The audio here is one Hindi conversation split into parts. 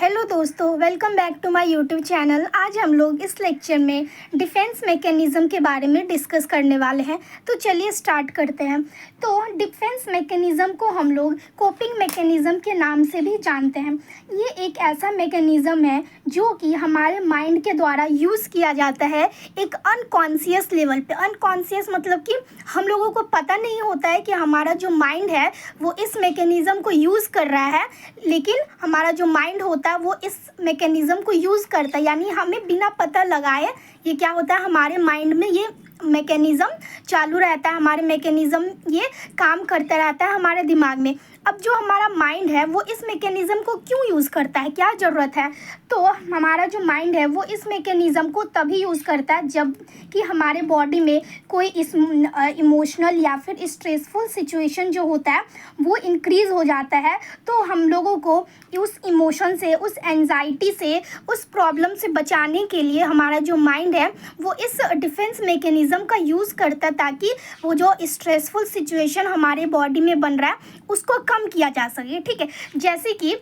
हेलो दोस्तों, welcome back to my YouTube channel. आज हम लोग इस लेक्चर में डिफेंस मैकेनिज़्म के बारे में डिस्कस करने वाले हैं। तो चलिए स्टार्ट करते हैं। तो डिफेंस मैकेनिज़्म को हम लोग कोपिंग मैकेनिज़्म के नाम से भी जानते हैं। ये एक ऐसा मैकेनिज़्म है जो कि हमारे माइंड के द्वारा यूज़ किया जाता है एक अनकॉन्शियस लेवल पे। अनकॉन्शियस मतलब कि हम लोगों को पता नहीं होता है कि हमारा जो माइंड है वो इस मैकेनिज़्म को यूज़ कर रहा है, लेकिन हमारा जो माइंड होता है वो इस मैकेनिज़्म को यूज़ करता है। यानी हमें बिना पता लगाए ये क्या होता है, हमारे माइंड में ये मैकेनिज़्म चालू रहता है, हमारे मैकेनिज़्म ये काम करता रहता है हमारे दिमाग में। अब जो हमारा माइंड है वो इस मैकेनिज़्म को क्यों यूज़ करता है, क्या ज़रूरत है? तो हमारा जो माइंड है वो इस मैकेनिज़्म को तभी यूज़ करता है जब कि हमारे बॉडी में कोई इस इमोशनल या फिर स्ट्रेसफुल सिचुएशन जो होता है वो इंक्रीज़ हो जाता है। तो हम लोगों को उस इमोशन से, उस एंजाइटी से, उस प्रॉब्लम से बचाने के लिए हमारा जो माइंड है वो इस डिफेंस मैकेनिज़्म का यूज़ करता है, ताकि वो जो स्ट्रेसफुल सिचुएशन हमारे बॉडी में बन रहा है उसको कम किया जा सके। ठीक है, जैसे कि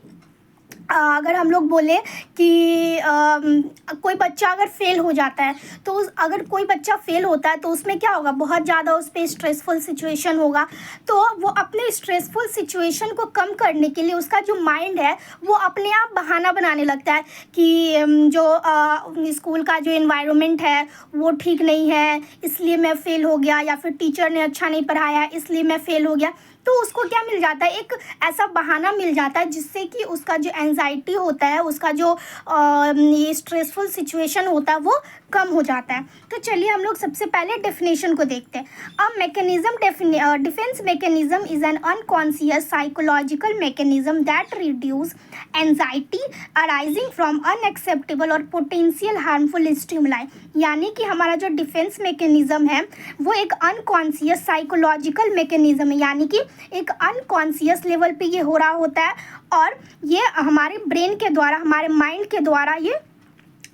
अगर हम लोग बोले कि कोई बच्चा अगर फेल हो जाता है, तो अगर कोई बच्चा फेल होता है तो उसमें क्या होगा, बहुत ज़्यादा उस पर स्ट्रेसफुल सिचुएशन होगा। तो वो अपने स्ट्रेसफुल सिचुएशन को कम करने के लिए उसका जो माइंड है वो अपने आप बहाना बनाने लगता है कि जो स्कूल का जो एनवायरनमेंट है वो ठीक नहीं है, इसलिए मैं फ़ेल हो गया, या फिर टीचर ने अच्छा नहीं पढ़ाया इसलिए मैं फ़ेल हो गया। तो उसको क्या मिल जाता है, एक ऐसा बहाना मिल जाता है जिससे कि उसका जो एंजाइटी होता है, उसका जो ये स्ट्रेसफुल सिचुएशन होता है वो कम हो जाता है। तो चलिए हम लोग सबसे पहले डेफिनेशन को देखते हैं। A mechanism defence mechanism is an unconscious psychological mechanism that reduce anxiety arising from unacceptable और पोटेंशियल हार्मफुल स्टिमुलाई। यानी कि हमारा जो डिफेंस मैकेनिज्म है वो एक अनकॉन्शियस साइकोलॉजिकल मैकेनिज्म है, यानी कि एक अनकॉन्शियस लेवल पे ये हो रहा होता है और ये हमारे ब्रेन के द्वारा, हमारे माइंड के द्वारा ये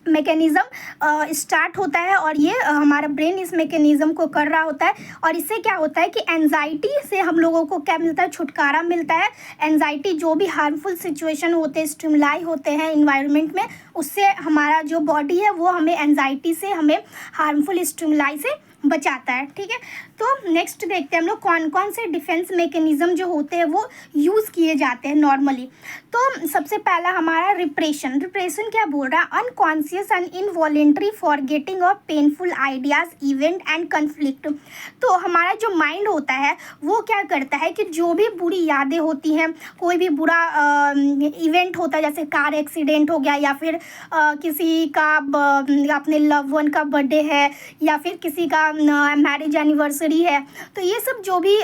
मैकेनिज़्म स्टार्ट होता है और ये हमारा ब्रेन इस मैकेनिज़्म को कर रहा होता है। और इससे क्या होता है कि एंजाइटी से हम लोगों को क्या मिलता है, छुटकारा मिलता है। एंजाइटी जो भी हार्मफुल सिचुएशन होते हैं, स्टिमुलाई होते हैं इन्वायरमेंट में, उससे हमारा जो बॉडी है वो हमें एंजाइटी से, हमें हार्मफुल स्टिमुलाई से बचाता है। ठीक है, तो नेक्स्ट देखते हैं हम लोग कौन कौन से डिफेंस मैकेनिज़्म जो होते हैं वो यूज़ किए जाते हैं नॉर्मली। तो सबसे पहला हमारा रिप्रेशन। रिप्रेशन क्या बोल रहा है, unconscious and involuntary forgetting of painful ideas, event and conflict. तो हमारा जो माइंड होता है वो क्या करता है कि जो भी बुरी यादें होती हैं, कोई भी बुरा इवेंट होता है, जैसे कार एक्सीडेंट हो गया, या फिर किसी का अपने लव वन का बर्थडे है, या फिर किसी का मैरिज एनिवर्सरी है, तो ये सब जो भी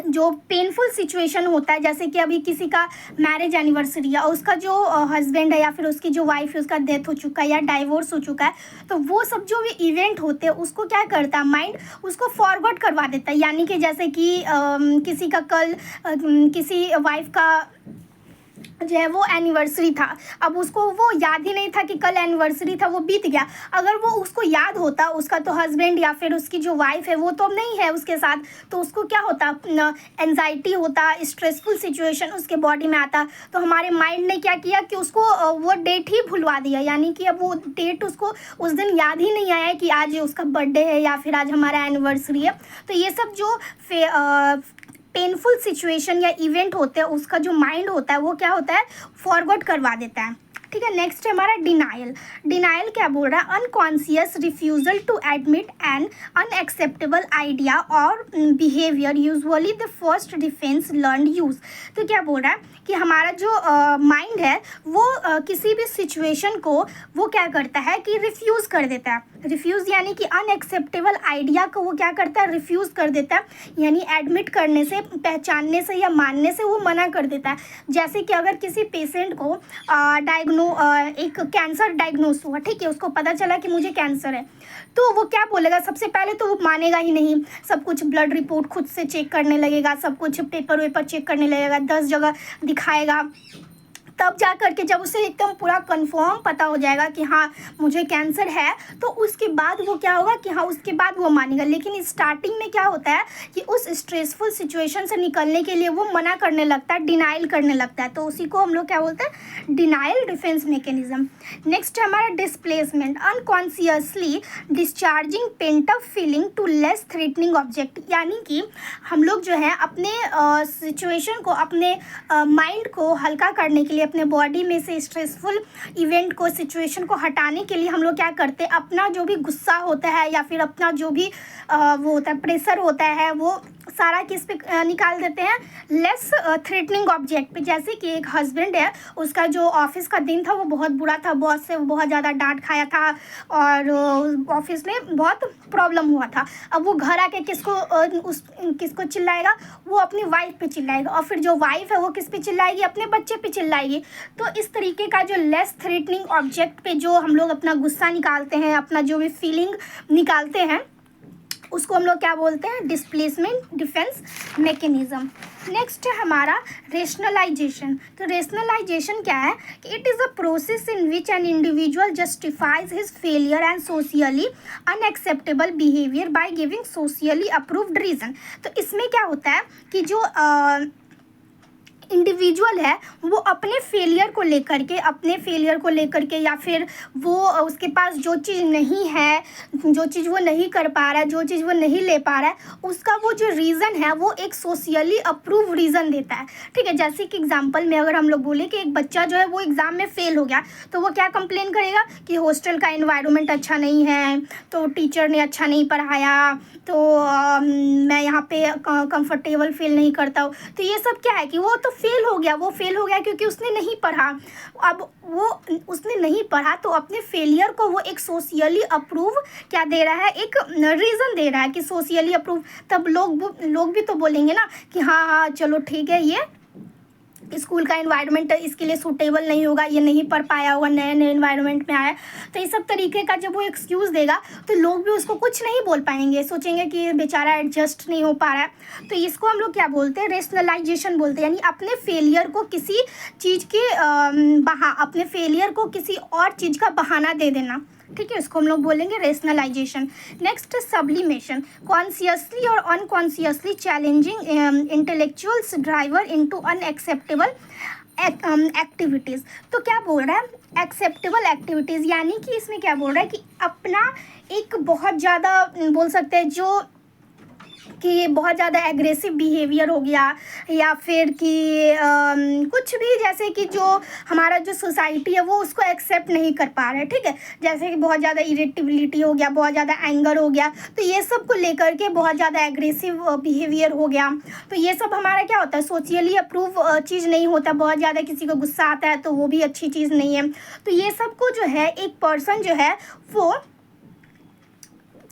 जो पेनफुल सिचुएशन होता है, जैसे कि अभी किसी का मैरिज एनिवर्सरी है और उसका जो हस्बैंड है या फिर उसकी जो वाइफ है उसका डेथ हो चुका है या डाइवोर्स हो चुका है, तो वो सब जो भी इवेंट होते हैं उसको क्या करता है, माइंड उसको फॉरवर्ड करवा देता है। यानी कि जैसे कि किसी का कल किसी वाइफ का जो है वो एनिवर्सरी था, अब उसको वो याद ही नहीं था कि कल एनिवर्सरी था, वो बीत गया। अगर वो उसको याद होता, उसका तो हस्बैंड या फिर उसकी जो वाइफ है वो तो नहीं है उसके साथ, तो उसको क्या होता, एंजाइटी होता, स्ट्रेसफुल सिचुएशन उसके बॉडी में आता। तो हमारे माइंड ने क्या किया कि उसको वो डेट ही भुलवा दिया, यानी कि अब वो डेट उसको उस दिन याद ही नहीं आया कि आज उसका बर्थडे है या फिर आज हमारा एनिवर्सरी है। तो ये सब जो पेनफुल सिचुएशन या इवेंट होते हैं उसका जो माइंड होता है वो क्या होता है, फॉरवर्ड करवा देता है। ठीक है, नेक्स्ट है हमारा डिनाइल। डिनाइल क्या बोल रहा है, unconscious refusal to admit an unacceptable idea और behaviour, usually the first defence learn use. तो क्या बोल रहा है कि हमारा जो माइंड है वो किसी भी सिचुएशन को वो क्या करता है कि रिफ्यूज़ कर देता है। रिफ्यूज़ यानी कि अनएक्सेप्टेबल आइडिया को वो क्या करता है, रिफ्यूज़ कर देता है, यानी एडमिट करने से, पहचानने से या मानने से वो मना कर देता है। जैसे कि अगर किसी पेशेंट को एक कैंसर डायग्नोस हुआ, ठीक है, उसको पता चला कि मुझे कैंसर है, तो वो क्या बोलेगा, सबसे पहले तो वो मानेगा ही नहीं, सब कुछ ब्लड रिपोर्ट खुद से चेक करने लगेगा, सब कुछ पेपर वेपर चेक करने लगेगा, 10 जगह दिखाएगा, तब जा कर के जब उसे एकदम पूरा कंफर्म पता हो जाएगा कि हाँ मुझे कैंसर है, तो उसके बाद वो क्या होगा कि हाँ उसके बाद वो मानेगा। लेकिन स्टार्टिंग में क्या होता है कि उस स्ट्रेसफुल सिचुएशन से निकलने के लिए वो मना करने लगता है, डिनाइल करने लगता है। तो उसी को हम लोग क्या बोलते हैं, डिनाइल डिफेंस मैकेनिज्म। नेक्स्ट है हमारा displacement, unconsciously discharging pent up feeling to less threatening object. यानी कि हम लोग जो है अपने सिचुएशन को, अपने माइंड को हल्का करने के लिए, अपने बॉडी में से स्ट्रेसफुल इवेंट को, सिचुएशन को हटाने के लिए हम लोग क्या करते हैं, अपना जो भी गुस्सा होता है या फिर अपना जो भी वो होता है, प्रेशर होता है, वो सारा किस पे निकाल देते हैं, लेस थ्रेटनिंग ऑब्जेक्ट पे। जैसे कि एक हस्बैंड है, उसका जो ऑफिस का दिन था वो बहुत बुरा था, बॉस से बहुत ज़्यादा डांट खाया था और ऑफिस में बहुत प्रॉब्लम हुआ था। अब वो घर आके किसको चिल्लाएगा, वो अपनी वाइफ पे चिल्लाएगा, और फिर जो वाइफ है वो किस पे चिल्लाएगी, अपने बच्चे पे चिल्लाएगी। तो इस तरीके का जो लेस थ्रेटनिंग ऑब्जेक्ट पे जो हम लोग अपना गुस्सा निकालते हैं, अपना जो भी फीलिंग निकालते हैं, उसको हम लोग क्या बोलते हैं, डिस्प्लेसमेंट डिफेंस मैकेनिज्म। नेक्स्ट है हमारा रेशनलाइजेशन। तो रेशनलाइजेशन क्या है कि it is a process in which an individual justifies his failure and socially unacceptable behaviour by giving socially approved reason. तो इसमें क्या होता है कि जो इंडिविजुअल है वो अपने फेलियर को लेकर के या फिर वो उसके पास जो चीज़ नहीं है, जो चीज़ वो नहीं कर पा रहा है, जो चीज़ वो नहीं ले पा रहा है, उसका वो जो रीज़न है वो एक सोशली अप्रूव रीज़न देता है। ठीक है, जैसे कि एग्जांपल में अगर हम लोग बोले कि एक बच्चा जो है वो एग्ज़ाम में फ़ेल हो गया, तो वो क्या कंप्लेन करेगा कि हॉस्टल का एनवायरनमेंट अच्छा नहीं है, तो टीचर ने अच्छा नहीं पढ़ाया, तो मैं यहाँ पे कंफर्टेबल फील नहीं करता हूँ। तो ये सब क्या है कि वो तो फेल हो गया क्योंकि उसने नहीं पढ़ा। अब वो उसने नहीं पढ़ा तो अपने फेलियर को वो एक सोशली अप्रूव क्या दे रहा है, एक रीज़न दे रहा है कि सोशली अप्रूव। तब लोग भी तो बोलेंगे ना कि हाँ चलो ठीक है, ये स्कूल का एनवायरनमेंट इसके लिए सूटेबल नहीं होगा, ये नहीं पढ़ पाया होगा, नए नए एनवायरनमेंट में आया। तो ये सब तरीके का जब वो एक्सक्यूज़ देगा तो लोग भी उसको कुछ नहीं बोल पाएंगे, सोचेंगे कि बेचारा एडजस्ट नहीं हो पा रहा है। तो इसको हम लोग क्या बोलते हैं, रेशनलाइजेशन बोलते हैं। यानी अपने फेलियर को किसी चीज़ के अपने फेलियर को किसी और चीज़ का बहाना दे देना। ठीक है, इसको हम लोग बोलेंगे रेशनलाइजेशन। नेक्स्ट सब्लिमेशन, कॉन्शियसली और unconsciously challenging intellectuals driver into unacceptable activities. तो क्या बोल रहा है, एक्सेप्टेबल एक्टिविटीज़, यानी कि इसमें क्या बोल रहा है कि अपना एक बहुत ज़्यादा बोल सकते हैं जो कि बहुत ज़्यादा एग्रेसिव बिहेवियर हो गया, या फिर कि कुछ भी, जैसे कि जो हमारा जो सोसाइटी है वो उसको एक्सेप्ट नहीं कर पा रहा है। ठीक है, जैसे कि बहुत ज़्यादा इरिटेबिलिटी हो गया, बहुत ज़्यादा एंगर हो गया, तो ये सब को लेकर के बहुत ज़्यादा एग्रेसिव बिहेवियर हो गया। तो ये सब हमारा क्या होता है, सोशली अप्रूव चीज़ नहीं होता। बहुत ज़्यादा किसी को गुस्सा आता है तो वो भी अच्छी चीज़ नहीं है। तो ये सब को जो है एक पर्सन जो है वो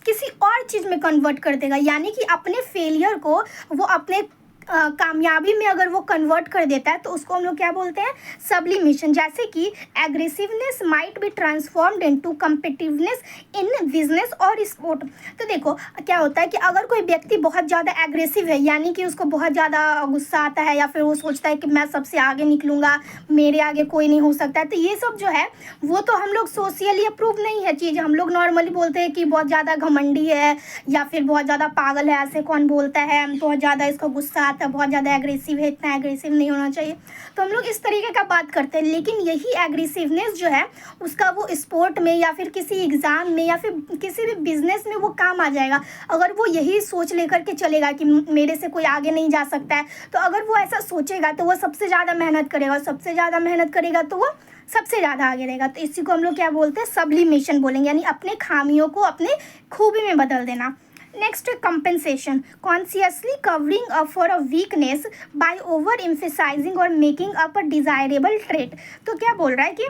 किसी और चीज़ में कन्वर्ट कर देगा। यानी कि अपने फेलियर को वो अपने कामयाबी में अगर वो कन्वर्ट कर देता है तो उसको हम लोग क्या बोलते हैं, सब्लिमेशन। जैसे कि aggressiveness might be transformed into competitiveness in business और स्पोर्ट। तो देखो क्या होता है कि अगर कोई व्यक्ति बहुत ज़्यादा एग्रेसिव है, यानी कि उसको बहुत ज़्यादा गुस्सा आता है, या फिर वो सोचता है कि मैं सबसे आगे निकलूँगा, मेरे आगे कोई नहीं हो सकता है, तो ये सब जो है वो तो हम लोग सोशली अप्रूव नहीं है चीज़। हम लोग नॉर्मली बोलते हैं कि बहुत ज़्यादा घमंडी है, या फिर बहुत ज़्यादा पागल है, ऐसे कौन बोलता है, बहुत ज़्यादा इसको गुस्सा, बहुत ज़्यादा एग्रेसिव है, इतना एग्रेसिव नहीं होना चाहिए। तो हम लोग इस तरीके का बात करते हैं। लेकिन यही एग्रेसिवनेस जो है उसका वो स्पोर्ट में या फिर किसी एग्ज़ाम में या फिर किसी भी बिजनेस में वो काम आ जाएगा। अगर वो यही सोच लेकर के चलेगा कि मेरे से कोई आगे नहीं जा सकता है, तो अगर वो ऐसा सोचेगा तो वो सबसे ज़्यादा मेहनत करेगा, सबसे ज़्यादा मेहनत करेगा तो वो सबसे ज़्यादा आगे रहेगा। तो इसी को हम लोग क्या बोलते हैं, सब्लिमेशन बोलेंगे, यानी अपने खामियों को अपने खूबी में बदल देना। Next compensation, consciously covering up for a weakness by overemphasising और making up a desirable trait. तो क्या बोल रहा है कि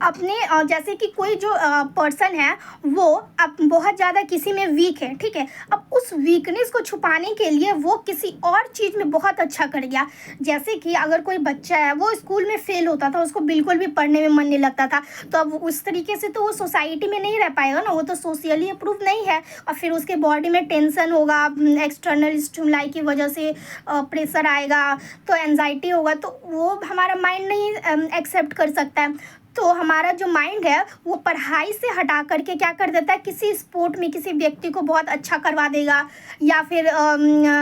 अपने जैसे कि कोई जो पर्सन है वो अब बहुत ज़्यादा किसी में वीक है, ठीक है। अब उस वीकनेस को छुपाने के लिए वो किसी और चीज़ में बहुत अच्छा कर गया। जैसे कि अगर कोई बच्चा है वो स्कूल में फेल होता था, उसको बिल्कुल भी पढ़ने में मन नहीं लगता था, तो अब उस तरीके से तो वो सोसाइटी में नहीं रह पाएगा ना, वो तो सोशली अप्रूव नहीं है। और फिर उसके बॉडी में टेंशन होगा, एक्सटर्नल स्टिमुलाई की वजह से प्रेशर आएगा, तो एंजाइटी होगा, तो वो हमारा माइंड नहीं एक्सेप्ट कर सकता है। तो हमारा जो माइंड है वो पढ़ाई से हटा करके क्या कर देता है, किसी स्पोर्ट में किसी व्यक्ति को बहुत अच्छा करवा देगा, या फिर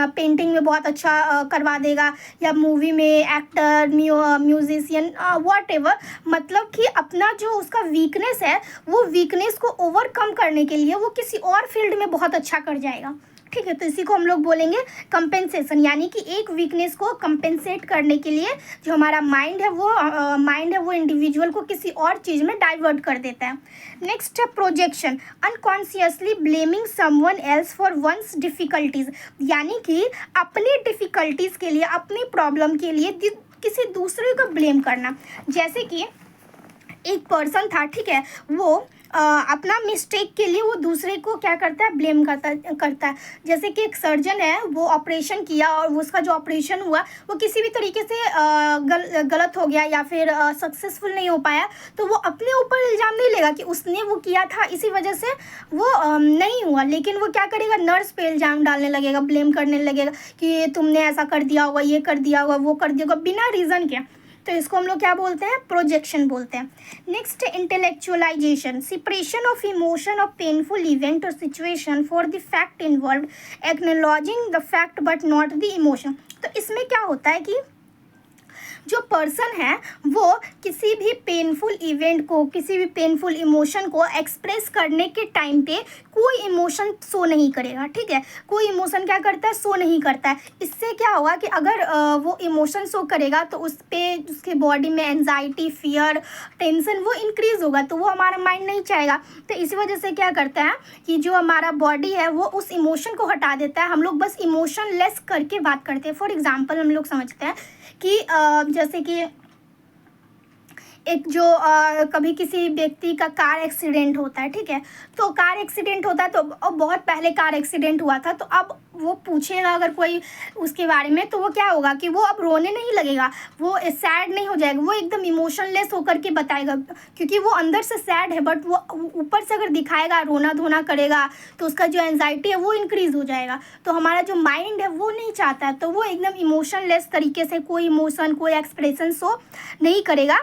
पेंटिंग में बहुत अच्छा करवा देगा, या मूवी में एक्टर, म्यूजिशियन, वॉट, मतलब कि अपना जो उसका वीकनेस है वो वीकनेस को ओवरकम करने के लिए वो किसी और फील्ड में बहुत अच्छा कर जाएगा, ठीक है। तो इसी को हम लोग बोलेंगे कंपेंसेशन, यानी कि एक वीकनेस को कंपेंसेट करने के लिए जो हमारा माइंड है वो इंडिविजुअल को किसी और चीज़ में डाइवर्ट कर देता है। नेक्स्ट है projection, unconsciously blaming someone else for one's difficulties, यानी कि अपनी डिफ़िकल्टीज़ के लिए, अपनी प्रॉब्लम के लिए किसी दूसरे को ब्लेम करना। जैसे कि एक पर्सन था, ठीक है, वो अपना मिस्टेक के लिए वो दूसरे को क्या करता है, ब्लेम करता है। जैसे कि एक सर्जन है, वो ऑपरेशन किया और उसका जो ऑपरेशन हुआ वो किसी भी तरीके से गलत हो गया या फिर सक्सेसफुल नहीं हो पाया, तो वो अपने ऊपर इल्ज़ाम नहीं लेगा कि उसने वो किया था इसी वजह से वो नहीं हुआ, लेकिन वो क्या करेगा, नर्स पे इल्ज़ाम डालने लगेगा, ब्लेम करने लगेगा कि तुमने ऐसा कर दिया होगा, ये कर दिया होगा, वो कर दिया होगा, बिना रीज़न के। तो इसको हम लोग क्या बोलते हैं, प्रोजेक्शन बोलते हैं। Next, intellectualisation, separation of emotion of painful event और situation for the fact involve, acknowledging the fact but not the emotion. तो इसमें क्या होता है कि जो पर्सन है वो किसी भी पेनफुल इवेंट को, किसी भी पेनफुल इमोशन को एक्सप्रेस करने के टाइम पे कोई इमोशन शो नहीं करेगा, ठीक है। कोई इमोशन क्या करता है, शो नहीं करता है। इससे क्या होगा कि अगर वो इमोशन शो करेगा तो उस पर उसके बॉडी में एंजाइटी, फियर, टेंशन वो इंक्रीज़ होगा, तो वो हमारा माइंड नहीं चाहेगा। तो इसी वजह से क्या करता है कि जो हमारा बॉडी है वो उस इमोशन को हटा देता है। हम लोग बस इमोशन लेस करके बात करते हैं। फॉर एग्जाम्पल हम लोग समझते हैं कि जैसे कि एक जो कभी किसी व्यक्ति का कार एक्सीडेंट होता है, ठीक है, तो कार एक्सीडेंट होता है, तो बहुत पहले कार एक्सीडेंट हुआ था, तो अब वो पूछेगा अगर कोई उसके बारे में, तो वो क्या होगा कि वो अब रोने नहीं लगेगा, वो सैड नहीं हो जाएगा, वो एकदम इमोशनलेस होकर के बताएगा, क्योंकि वो अंदर से सैड है, बट वो ऊपर से अगर दिखाएगा, रोना धोना करेगा, तो उसका जो एंजाइटी है वो इंक्रीज़ हो जाएगा। तो हमारा जो माइंड है वो नहीं चाहता है, तो वो एकदम इमोशनलेस तरीके से कोई इमोशन, कोई एक्सप्रेशन शो नहीं करेगा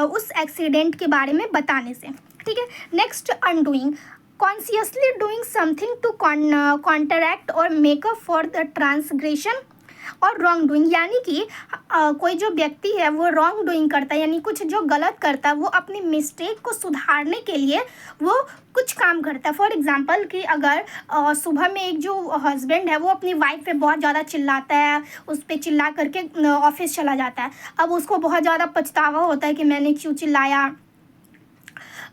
उस एक्सीडेंट के बारे में बताने से, ठीक है। Next, undoing, consciously doing something to counteract और मेकअप फॉर द ट्रांसग्रेशन और रॉन्ग डूइंग, यानी कि कोई जो व्यक्ति है वो रॉन्ग डूइंग करता है, यानी कुछ जो गलत करता है, वो अपनी मिस्टेक को सुधारने के लिए वो कुछ काम करता है। फॉर एग्जांपल कि अगर सुबह में एक जो हस्बैंड है वो अपनी वाइफ पे बहुत ज़्यादा चिल्लाता है, उस पर चिल्ला करके ऑफिस चला जाता है, अब उसको बहुत ज़्यादा पछतावा होता है कि मैंने क्यों चिल्लाया,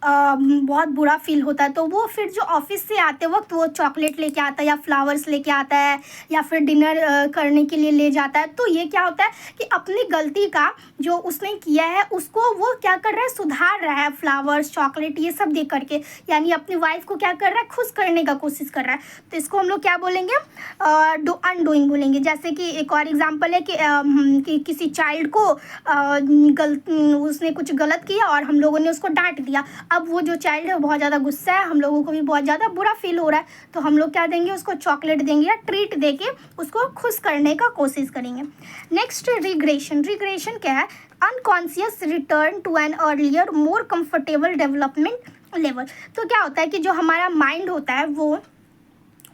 बहुत बुरा फील होता है, तो वो फिर जो ऑफिस से आते वक्त वो चॉकलेट लेके आता है या फ्लावर्स लेके आता है या फिर डिनर करने के लिए ले जाता है। तो ये क्या होता है कि अपनी गलती का जो उसने किया है उसको वो क्या कर रहा है, सुधार रहा है, फ्लावर्स, चॉकलेट ये सब दे करके, यानी अपनी वाइफ को क्या कर रहा है, खुश करने का कोशिश कर रहा है। तो इसको हम लोग क्या बोलेंगे, अनडूइंग बोलेंगे। जैसे कि एक और एग्जाम्पल है कि किसी चाइल्ड को उसने कुछ गलत किया और हम लोगों ने उसको डांट दिया, अब वो जो चाइल्ड है वो बहुत ज़्यादा गुस्सा है, हम लोगों को भी बहुत ज़्यादा बुरा फील हो रहा है, तो हम लोग क्या देंगे, उसको चॉकलेट देंगे या ट्रीट देके उसको खुश करने का कोशिश करेंगे। नेक्स्ट, रिग्रेशन, रिग्रेशन क्या है, unconscious return to an earlier more comfortable development level. तो क्या होता है कि जो हमारा माइंड होता है वो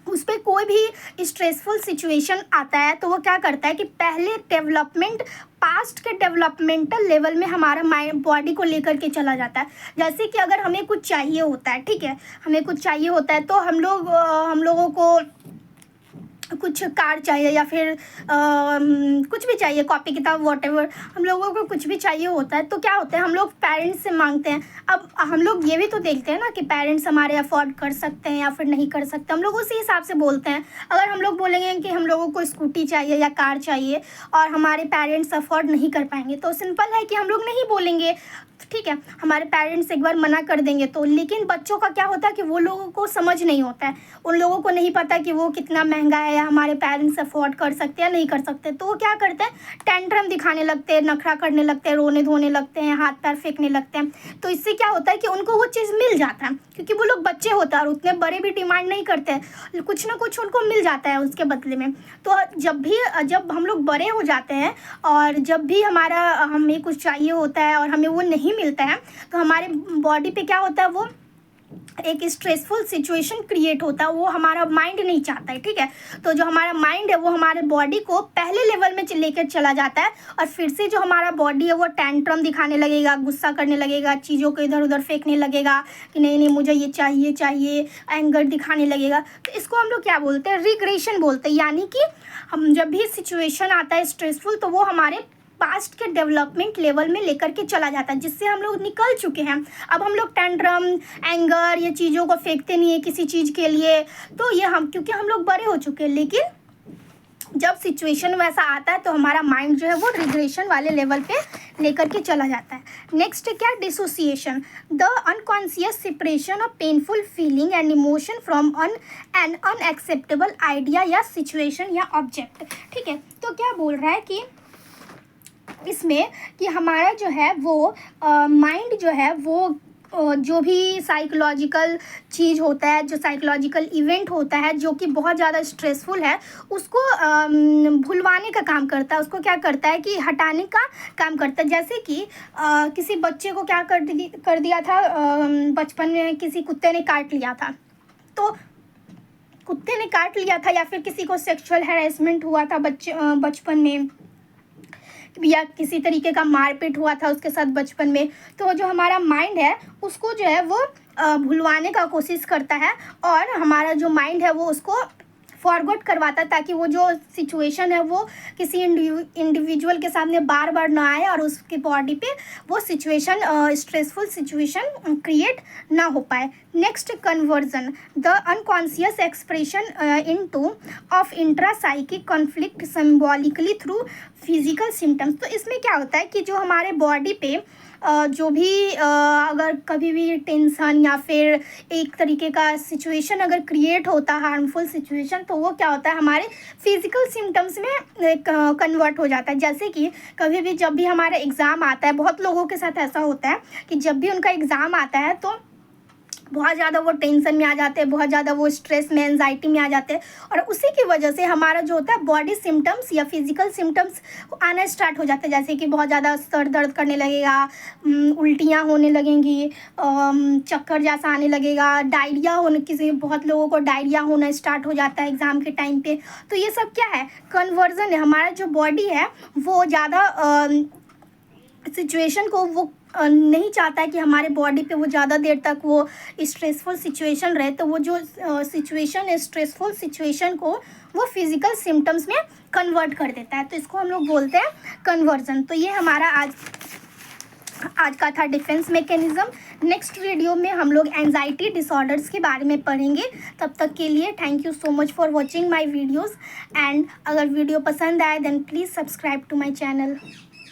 उस पर कोई भी स्ट्रेसफुल सिचुएशन आता है तो वो क्या करता है कि पहले डेवलपमेंट, पास्ट के डेवलपमेंटल लेवल में हमारा माइंड बॉडी को लेकर के चला जाता है। जैसे कि अगर हमें कुछ चाहिए होता है, ठीक है, हमें कुछ चाहिए होता है तो हम लोगों को कुछ कार चाहिए या फिर कुछ भी चाहिए, कॉपी किताब वॉटेवर, हम लोगों को कुछ भी चाहिए होता है तो क्या होता है, हम लोग पेरेंट्स से मांगते हैं। अब हम लोग ये भी तो देखते हैं ना कि पेरेंट्स हमारे अफोर्ड कर सकते हैं या फिर नहीं कर सकते, हम लोग उसी हिसाब से बोलते हैं। अगर हम लोग बोलेंगे कि हम लोगों को स्कूटी चाहिए या कार चाहिए और हमारे पेरेंट्स अफोर्ड नहीं कर पाएंगे तो सिंपल है कि हम लोग नहीं बोलेंगे, ठीक है, हमारे पेरेंट्स एक बार मना कर देंगे तो। लेकिन बच्चों का क्या होता है कि वो लोगों को समझ नहीं होता है, उन लोगों को नहीं पता कि वो कितना महंगा है या हमारे पेरेंट्स अफोर्ड कर सकते हैं या नहीं कर सकते, तो वो क्या करते हैं, टेंट्रम दिखाने लगते हैं, नखरा करने लगते हैं, रोने धोने लगते हैं, हाथ पैर फेंकने लगते हैं। तो इससे क्या होता है कि उनको वो चीज़ मिल जाता है, क्योंकि वो लोग बच्चे होते हैं और उतने बड़े भी डिमांड नहीं करते हैं, कुछ ना कुछ उनको मिल जाता है उसके बदले में। तो जब हम लोग बड़े हो जाते हैं और जब भी हमें कुछ चाहिए होता है और हमें वो नहीं मिलता है तो हमारे बॉडी पे क्या होता है, वो एक स्ट्रेसफुल सिचुएशन क्रिएट होता है, वो हमारा माइंड नहीं चाहता है, ठीक है। तो जो हमारा माइंड है वो हमारे बॉडी को पहले लेवल में लेकर चला जाता है और फिर से जो हमारा बॉडी है वो टेंट्रम दिखाने लगेगा, गुस्सा करने लगेगा, चीज़ों को इधर उधर फेंकने लगेगा कि नहीं नहीं मुझे ये चाहिए, एंगर दिखाने लगेगा। तो इसको हम लोग क्या बोलते हैं, रिग्रेशन बोलते हैं। यानी कि हम जब भी सिचुएशन आता है स्ट्रेसफुल तो वो हमारे पास्ट के डेवलपमेंट लेवल में लेकर के चला जाता है, जिससे हम लोग निकल चुके हैं। अब हम लोग टेंट्रम, एंगर, ये चीज़ों को फेंकते नहीं है किसी चीज़ के लिए, तो ये क्योंकि हम लोग बड़े हो चुके हैं। लेकिन जब सिचुएशन वैसा आता है तो हमारा माइंड जो है वो रिग्रेशन वाले लेवल पे लेकर के चला जाता है। नेक्स्ट क्या, dissociation, the unconscious separation of painful feeling and emotion from an unacceptable idea या सिचुएशन या ऑब्जेक्ट, ठीक है। तो क्या बोल रहा है कि इसमें कि हमारा जो है वो माइंड जो है वो जो भी साइकोलॉजिकल चीज़ होता है, जो साइकोलॉजिकल इवेंट होता है जो कि बहुत ज़्यादा स्ट्रेसफुल है, उसको भुलवाने का काम करता है, उसको क्या करता है कि हटाने का काम करता है। जैसे कि किसी बच्चे को क्या कर दिया था, बचपन में किसी कुत्ते ने काट लिया था, तो कुत्ते ने काट लिया था या फिर किसी को सेक्सुअल हैरेसमेंट हुआ था बचपन में, या किसी तरीके का मारपीट हुआ था उसके साथ बचपन में, तो जो हमारा माइंड है उसको जो है वो भुलवाने का कोशिश करता है और हमारा जो माइंड है वो उसको फॉरगॉट करवाता है, ताकि वो जो सिचुएशन है वो किसी इंडिविजुअल के सामने बार बार ना आए और उसके बॉडी पे वो सिचुएशन स्ट्रेसफुल सिचुएशन क्रिएट ना हो पाए। Next, conversion, the unconscious expression into of intrapsychic conflict symbolically through physical symptoms. तो इसमें क्या होता है कि जो हमारे बॉडी पे जो भी अगर कभी भी टेंशन या फिर एक तरीके का सिचुएशन अगर क्रिएट होता है, हार्मफुल सिचुएशन, तो वो क्या होता है हमारे फिजिकल सिम्टम्स में कन्वर्ट हो जाता है। जैसे कि कभी भी जब भी हमारा एग्ज़ाम आता है, बहुत लोगों के साथ ऐसा होता है कि जब भी उनका एग्ज़ाम आता है तो बहुत ज़्यादा वो टेंशन में आ जाते हैं, बहुत ज़्यादा वो स्ट्रेस में, एंजाइटी में आ जाते हैं और उसी की वजह से हमारा जो होता है बॉडी सिम्टम्स या फिजिकल सिम्टम्स आना स्टार्ट हो जाते हैं। जैसे कि बहुत ज़्यादा सर दर्द करने लगेगा, उल्टियाँ होने लगेंगी, चक्कर जैसा आने लगेगा, डायरिया होने, किसी बहुत लोगों को डायरिया होना स्टार्ट हो जाता है एग्ज़ाम के टाइम पे। तो ये सब क्या है, कन्वर्जन है। हमारा जो बॉडी है वो ज़्यादा सिचुएशन को वो नहीं चाहता है कि हमारे बॉडी पे वो ज़्यादा देर तक वो स्ट्रेसफुल सिचुएशन रहे, तो वो जो सिचुएशन है, स्ट्रेसफुल सिचुएशन को वो फिज़िकल सिम्टम्स में कन्वर्ट कर देता है। तो इसको हम लोग बोलते हैं कन्वर्जन। तो ये हमारा आज का था डिफेंस मैकेनिज़्म। नेक्स्ट वीडियो में हम लोग एंजाइटी डिसऑर्डर्स के बारे में पढ़ेंगे। तब तक के लिए thank you so much for watching my videos, and अगर वीडियो पसंद आए then please subscribe to my channel.